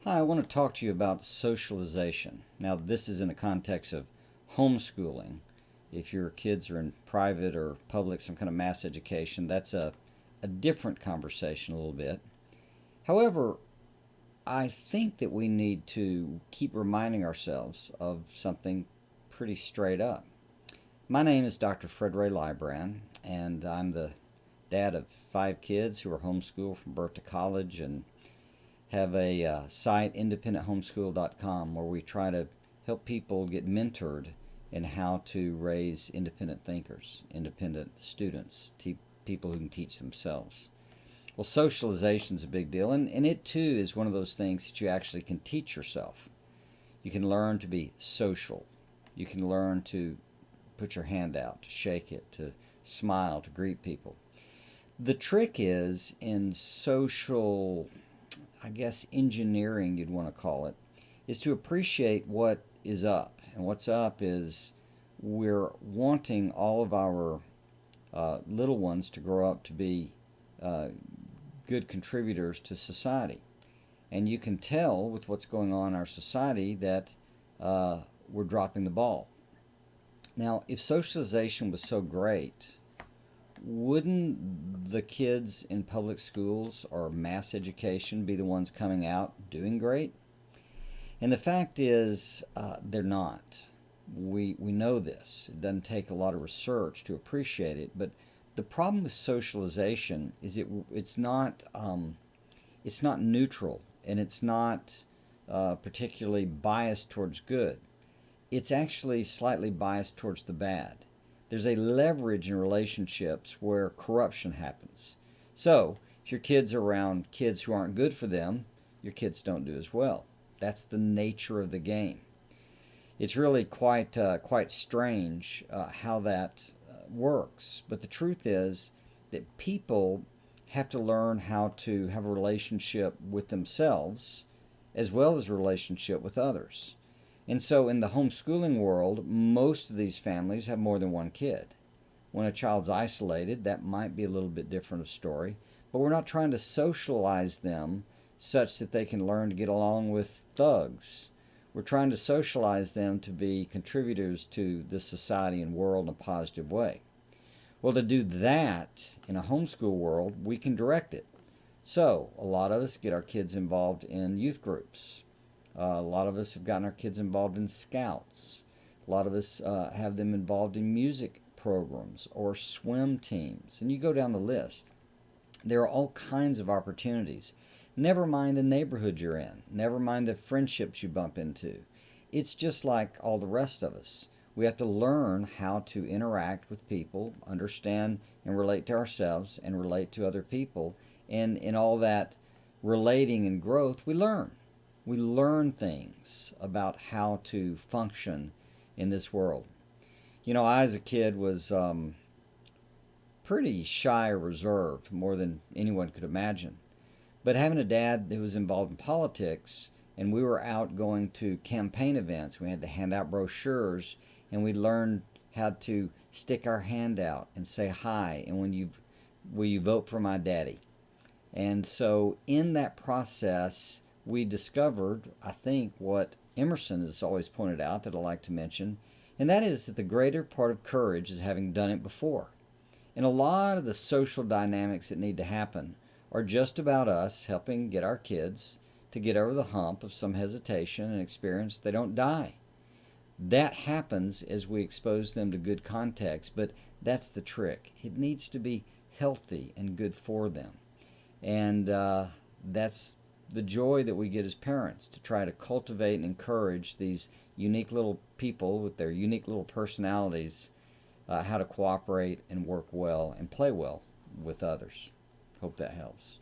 Hi, I want to talk to you about socialization. Now, this is in the context of homeschooling. If your kids are in private or public, some kind of mass education, that's a different conversation a little bit. However, I think that we need to keep reminding ourselves of something pretty straight up. My name is Dr. Fred Ray Libran, and I'm the dad of 5 kids who are homeschooled from birth to college and have a site, independenthomeschool.com, where we try to help people get mentored in how to raise independent thinkers, independent students, people who can teach themselves. Well, socialization is a big deal, and it too is one of those things that you actually can teach yourself. You can learn to be social. You can learn to put your hand out, to shake it, to smile, to greet people. The trick is in social, I guess, engineering, you'd want to call it, is to appreciate what is up. And what's up is we're wanting all of our little ones to grow up to be uh, good contributors to society. And you can tell with what's going on in our society that we're dropping the ball. Now, if socialization was so great, wouldn't the kids in public schools or mass education be the ones coming out doing great? And the fact is, they're not. We know this. It doesn't take a lot of research to appreciate it. But the problem with socialization is it's not neutral, and it's not particularly biased towards good. It's actually slightly biased towards the bad. There's a leverage in relationships where corruption happens. So, if your kids are around kids who aren't good for them, your kids don't do as well. That's the nature of the game. It's really quite strange how that works. But the truth is that people have to learn how to have a relationship with themselves as well as a relationship with others. And so in the homeschooling world, most of these families have more than one kid. When a child's isolated, that might be a little bit different of story, but we're not trying to socialize them such that they can learn to get along with thugs. We're trying to socialize them to be contributors to the society and world in a positive way. Well, to do that in a homeschool world, we can direct it. So, a lot of us get our kids involved in youth groups. A lot of us have gotten our kids involved in scouts. A lot of us have them involved in music programs or swim teams. And you go down the list. There are all kinds of opportunities. Never mind the neighborhood you're in. Never mind the friendships you bump into. It's just like all the rest of us. We have to learn how to interact with people, understand and relate to ourselves and relate to other people. And in all that relating and growth, we learn. We learn things about how to function in this world. You know, I as a kid was pretty shy or reserved, more than anyone could imagine. But having a dad who was involved in politics, and we were out going to campaign events, we had to hand out brochures, and we learned how to stick our hand out and say hi, and will you vote for my daddy? And so in that process, we discovered, I think, what Emerson has always pointed out that I like to mention, and that is that the greater part of courage is having done it before. And a lot of the social dynamics that need to happen are just about us helping get our kids to get over the hump of some hesitation and experience. They don't die. That happens as we expose them to good context, but that's the trick. It needs to be healthy and good for them. And that's the joy that we get as parents, to try to cultivate and encourage these unique little people with their unique little personalities, how to cooperate and work well and play well with others. Hope that helps.